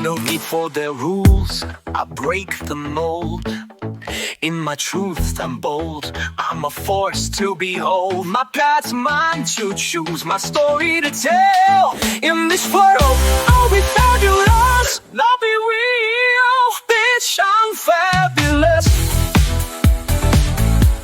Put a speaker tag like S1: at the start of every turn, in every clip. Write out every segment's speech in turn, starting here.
S1: No need for their rules, I break the mold. In my truth I'm bold, I'm a force to behold. My path's mine to choose, my story to tell. In this photo, I'll be fabulous, I'll be real. Bitch, I'm fabulous.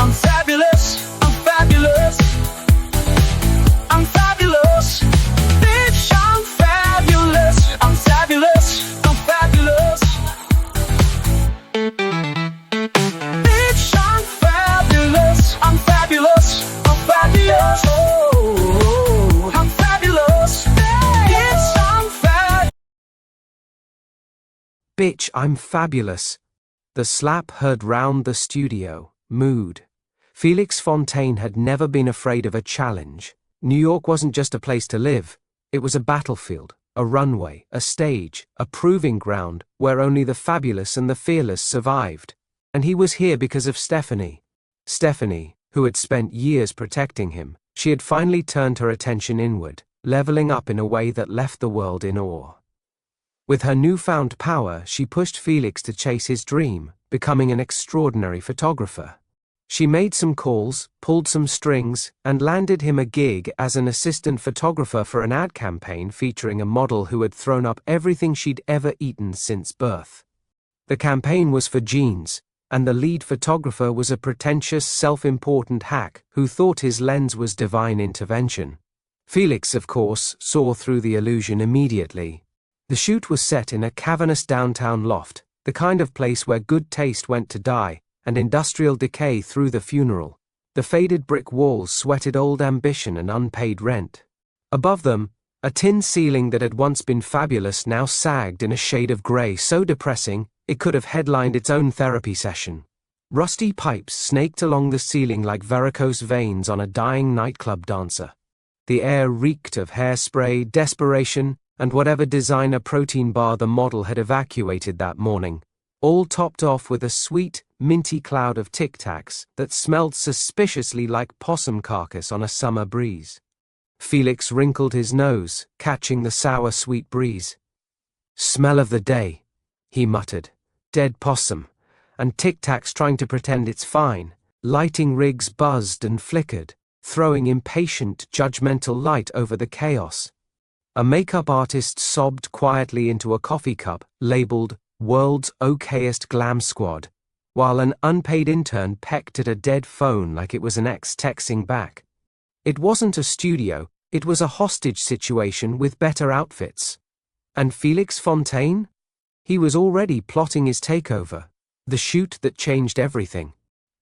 S1: I'm fabulous, I'm fabulous. I'm fabulous. Bitch, I'm fabulous. I'm fabulous, I'm fabulous. Bitch, I'm fabulous. I'm fabulous, I'm fabulous. Oh, I'm fabulous. Bitch, I'm fabulous.
S2: Bitch, I'm fabulous. The slap heard round the studio. Mood. Felix Fontaine had never been afraid of a challenge. New York wasn't just a place to live. It was a battlefield, a runway, a stage, a proving ground where only the fabulous and the fearless survived. And he was here because of Stephanie. Stephanie, who had spent years protecting him, she had finally turned her attention inward, leveling up in a way that left the world in awe. With her newfound power, she pushed Felix to chase his dream, becoming an extraordinary photographer. She made some calls, pulled some strings, and landed him a gig as an assistant photographer for an ad campaign featuring a model who had thrown up everything she'd ever eaten since birth. The campaign was for jeans, and the lead photographer was a pretentious, self-important hack who thought his lens was divine intervention. Felix, of course, saw through the illusion immediately. The shoot was set in a cavernous downtown loft, the kind of place where good taste went to die, and industrial decay threw the funeral. The faded brick walls sweated old ambition and unpaid rent. Above them, a tin ceiling that had once been fabulous now sagged in a shade of grey so depressing it could have headlined its own therapy session. Rusty pipes snaked along the ceiling like varicose veins on a dying nightclub dancer. The air reeked of hairspray, desperation, and whatever designer protein bar the model had evacuated that morning, all topped off with a sweet, minty cloud of Tic Tacs that smelled suspiciously like possum carcass on a summer breeze. Felix wrinkled his nose, catching the sour sweet breeze. "Smell of the day," he muttered. "Dead possum, and Tic Tacs trying to pretend it's fine." Lighting rigs buzzed and flickered, throwing impatient, judgmental light over the chaos. A makeup artist sobbed quietly into a coffee cup, labeled "World's Okayest Glam Squad," while an unpaid intern pecked at a dead phone like it was an ex texting back. It wasn't a studio, it was a hostage situation with better outfits. And Felix Fontaine? He was already plotting his takeover, the shoot that changed everything.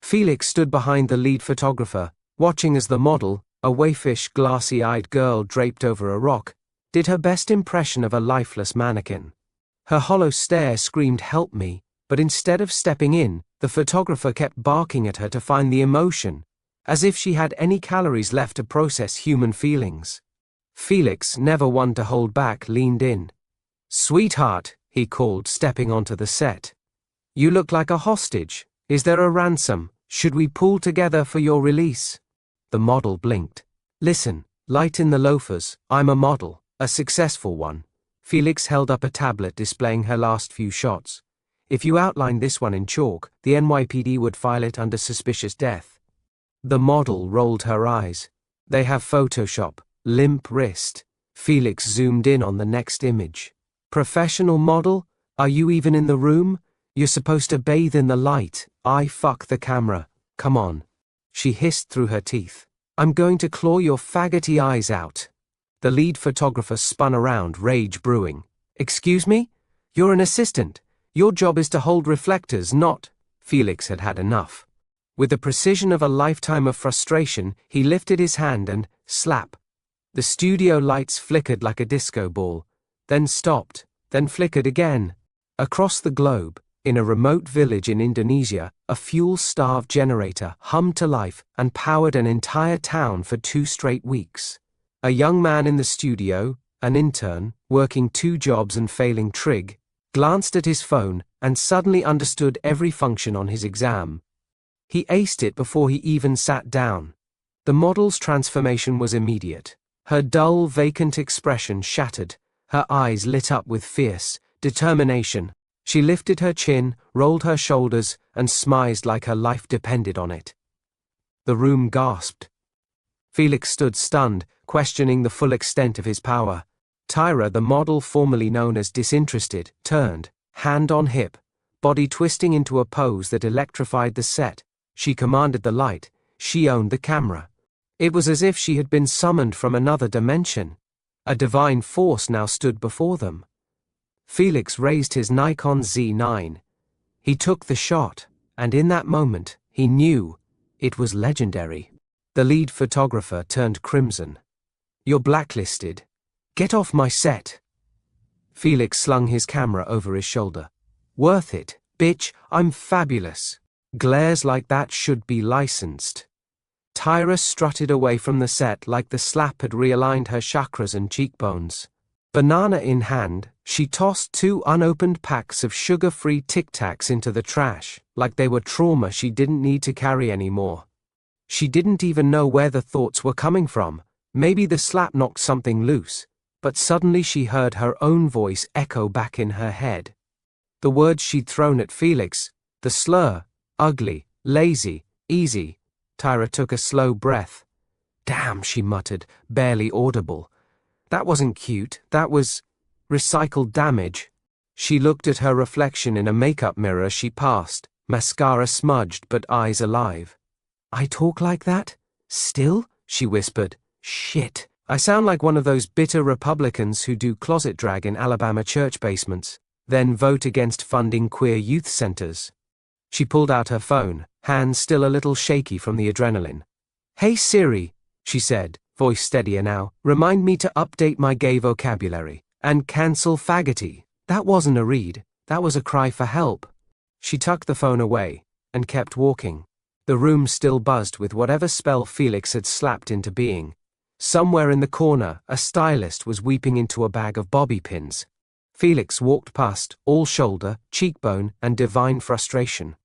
S2: Felix stood behind the lead photographer, watching as the model, a waifish, glassy-eyed girl draped over a rock, did her best impression of a lifeless mannequin. Her hollow stare screamed "help me," but instead of stepping in, the photographer kept barking at her to find the emotion, as if she had any calories left to process human feelings. Felix, never one to hold back, leaned in. "Sweetheart," he called, stepping onto the set. "You look like a hostage. Is there a ransom? Should we pool together for your release?" The model blinked. "Listen, light in the loafers, I'm a model, a successful one." Felix held up a tablet displaying her last few shots. "If you outlined this one in chalk, the NYPD would file it under suspicious death." The model rolled her eyes. "They have Photoshop, limp wrist." Felix zoomed in on the next image. "Professional model? Are you even in the room? You're supposed to bathe in the light. I fuck the camera. Come on." She hissed through her teeth. "I'm going to claw your faggoty eyes out." The lead photographer spun around, rage brewing. "Excuse me? You're an assistant. Your job is to hold reflectors, not—" Felix had had enough. With the precision of a lifetime of frustration, he lifted his hand and slap. The studio lights flickered like a disco ball, then stopped, then flickered again. Across the globe, in a remote village in Indonesia, a fuel-starved generator hummed to life and powered an entire town for 2 straight weeks. A young man in the studio, an intern, working 2 jobs and failing trig, glanced at his phone and suddenly understood every function on his exam. He aced it before he even sat down. The model's transformation was immediate. Her dull, vacant expression shattered, her eyes lit up with fierce, determination. She lifted her chin, rolled her shoulders, and smiled like her life depended on it. The room gasped. Felix stood stunned, questioning the full extent of his power. Tyra, the model formerly known as Disinterested, turned, hand on hip, body twisting into a pose that electrified the set. She commanded the light. She owned the camera. It was as if she had been summoned from another dimension. A divine force now stood before them. Felix raised his Nikon Z9. He took the shot, and in that moment, he knew it was legendary. The lead photographer turned crimson. "You're blacklisted. Get off my set." Felix slung his camera over his shoulder. "Worth it, bitch, I'm fabulous. Glares like that should be licensed." Tyra strutted away from the set like the slap had realigned her chakras and cheekbones. Banana in hand, she tossed 2 unopened packs of sugar-free Tic Tacs into the trash, like they were trauma she didn't need to carry anymore. She didn't even know where the thoughts were coming from. Maybe the slap knocked something loose, but suddenly she heard her own voice echo back in her head. The words she'd thrown at Felix, the slur, ugly, lazy, easy. Tyra took a slow breath. "Damn," she muttered, barely audible. "That wasn't cute, that was recycled damage." She looked at her reflection in a makeup mirror as she passed, mascara smudged but eyes alive. "I talk like that? Still?" she whispered. "Shit. I sound like one of those bitter Republicans who do closet drag in Alabama church basements, then vote against funding queer youth centers." She pulled out her phone, hands still a little shaky from the adrenaline. "Hey Siri," she said, voice steadier now, "remind me to update my gay vocabulary. And cancel faggoty." That wasn't a read, that was a cry for help. She tucked the phone away, and kept walking. The room still buzzed with whatever spell Felix had slapped into being. Somewhere in the corner, a stylist was weeping into a bag of bobby pins. Felix walked past, all shoulder, cheekbone, and divine frustration.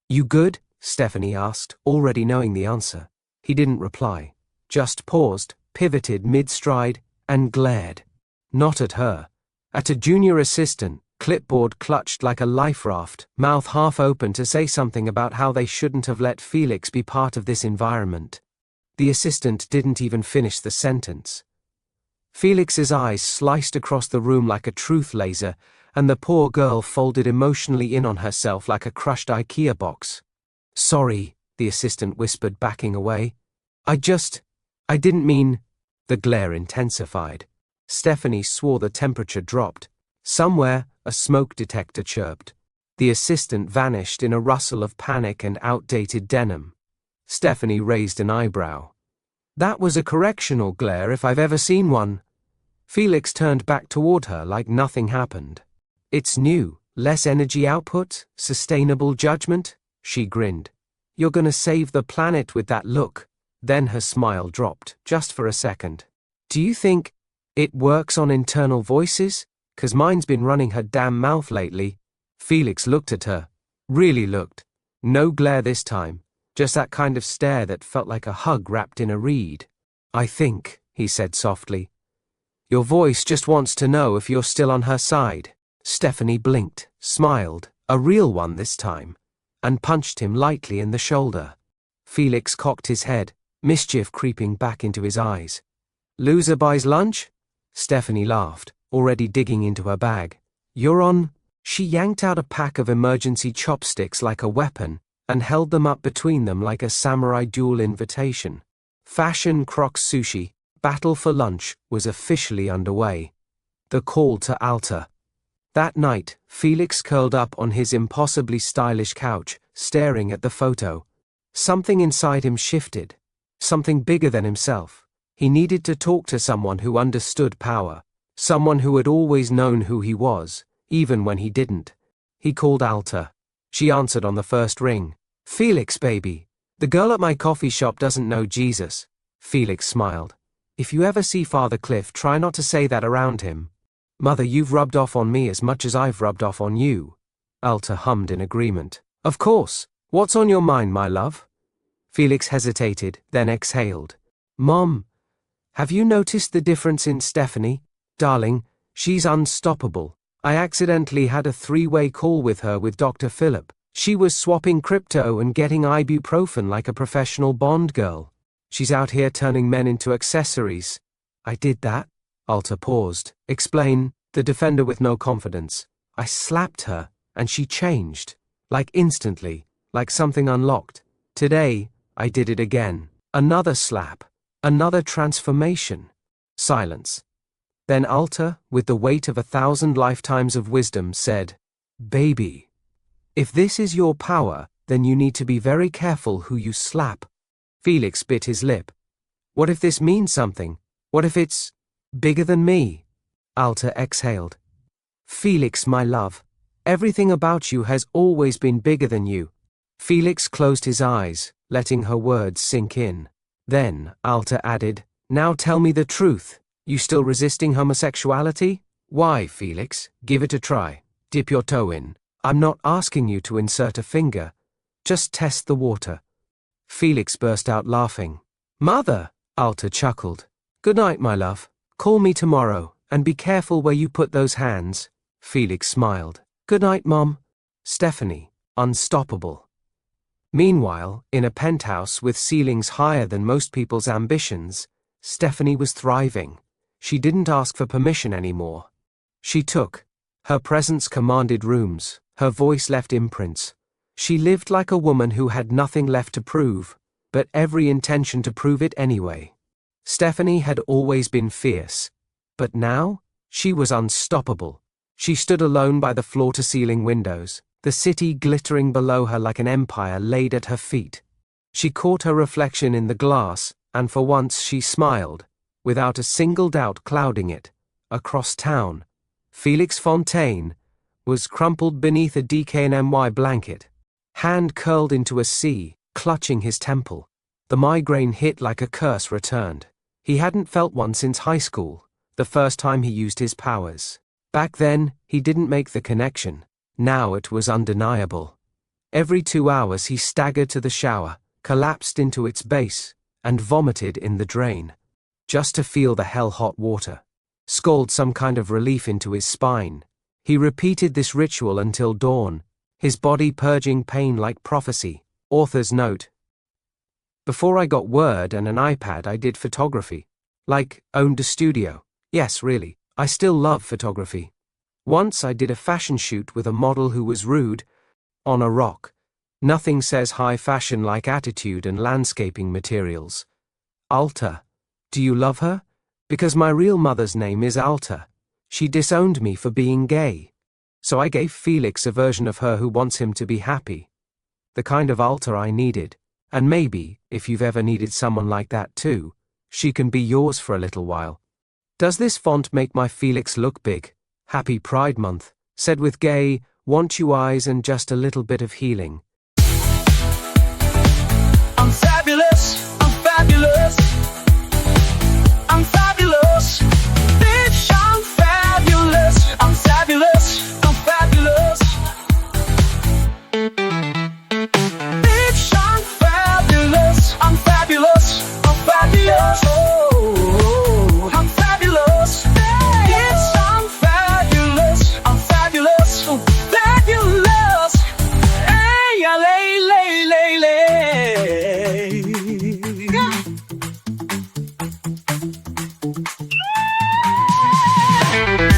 S2: "You good?" Stephanie asked, already knowing the answer. He didn't reply. Just paused, pivoted mid-stride, and glared. Not at her. At a junior assistant, clipboard clutched like a life raft, mouth half open to say something about how they shouldn't have let Felix be part of this environment. The assistant didn't even finish the sentence. Felix's eyes sliced across the room like a truth laser, and the poor girl folded emotionally in on herself like a crushed IKEA box. "Sorry," the assistant whispered, backing away. I didn't mean." The glare intensified. Stephanie swore the temperature dropped. Somewhere, a smoke detector chirped. The assistant vanished in a rustle of panic and outdated denim. Stephanie raised an eyebrow. "That was a correctional glare if I've ever seen one." Felix turned back toward her like nothing happened. "It's new, less energy output, sustainable judgment," she grinned. "You're gonna save the planet with that look." Then her smile dropped, just for a second. "Do you think it works on internal voices? 'Cause mine's been running her damn mouth lately." Felix looked at her. Really looked. No glare this time. Just that kind of stare that felt like a hug wrapped in a reed. "I think," he said softly, "your voice just wants to know if you're still on her side." Stephanie blinked, smiled, a real one this time, and punched him lightly in the shoulder. Felix cocked his head, mischief creeping back into his eyes. "Loser buys lunch?" Stephanie laughed, already digging into her bag. "You're on." She yanked out a pack of emergency chopsticks like a weapon, and held them up between them like a samurai duel invitation. Fashion Crocs Sushi, Battle for Lunch, was officially underway. The call to Alta. That night, Felix curled up on his impossibly stylish couch, staring at the photo. Something inside him shifted. Something bigger than himself. He needed to talk to someone who understood power. Someone who had always known who he was, even when he didn't. He called Alta. She answered on the first ring. "Felix, baby. The girl at my coffee shop doesn't know Jesus." Felix smiled. "If you ever see Father Cliff, try not to say that around him." "Mother, you've rubbed off on me as much as I've rubbed off on you." Alta hummed in agreement. "Of course. What's on your mind, my love?" Felix hesitated, then exhaled. "Mom, have you noticed the difference in Stephanie? Darling, she's unstoppable. I accidentally had a three-way call with her with Dr. Philip. She was swapping crypto and getting ibuprofen like a professional Bond girl. She's out here turning men into accessories. I did that. Alta paused. Explain. The defender with no confidence. I slapped her, and she changed. Like instantly, like something unlocked. Today, I did it again. Another slap. Another transformation. Silence. Then Alta, with the weight of 1,000 lifetimes of wisdom, said, "Baby, if this is your power, then you need to be very careful who you slap." Felix bit his lip. What if this means something? What if it's bigger than me? Alta exhaled. Felix, my love, everything about you has always been bigger than you. Felix closed his eyes, letting her words sink in. Then Alta added, now tell me the truth. You still resisting homosexuality? Why, Felix? Give it a try. Dip your toe in. I'm not asking you to insert a finger. Just test the water. Felix burst out laughing. Mother! Alta chuckled. Good night, my love. Call me tomorrow, and be careful where you put those hands. Felix smiled. Good night, Mom. Stephanie, unstoppable. Meanwhile, in a penthouse with ceilings higher than most people's ambitions, Stephanie was thriving. She didn't ask for permission anymore. She took. Her presence commanded rooms. Her voice left imprints. She lived like a woman who had nothing left to prove, but every intention to prove it anyway. Stephanie had always been fierce, but now she was unstoppable. She stood alone by the floor-to-ceiling windows, the city glittering below her like an empire laid at her feet. She caught her reflection in the glass, and for once she smiled, without a single doubt clouding it. Across town, Felix Fontaine was crumpled beneath a DKNY blanket, hand curled into a C, clutching his temple. The migraine hit like a curse returned. He hadn't felt one since high school, the first time he used his powers. Back then, he didn't make the connection. Now it was undeniable. Every 2 hours he staggered to the shower, collapsed into its base, and vomited in the drain. Just to feel the hell-hot water. Scald some kind of relief into his spine. He repeated this ritual until dawn, his body purging pain like prophecy. Author's note. Before I got Word and an iPad, I did photography. Like, owned a studio. Yes, really, I still love photography. Once I did a fashion shoot with a model who was rude, on a rock. Nothing says high fashion like attitude and landscaping materials. Alta. Do you love her? Because my real mother's name is Alta. She disowned me for being gay. So I gave Felix a version of her who wants him to be happy. The kind of Alta I needed. And maybe, if you've ever needed someone like that too, she can be yours for a little while. Does this font make my Felix look big? Happy Pride Month, said with gay, want you eyes and just a little bit of healing.
S1: I'm fabulous, I'm fabulous.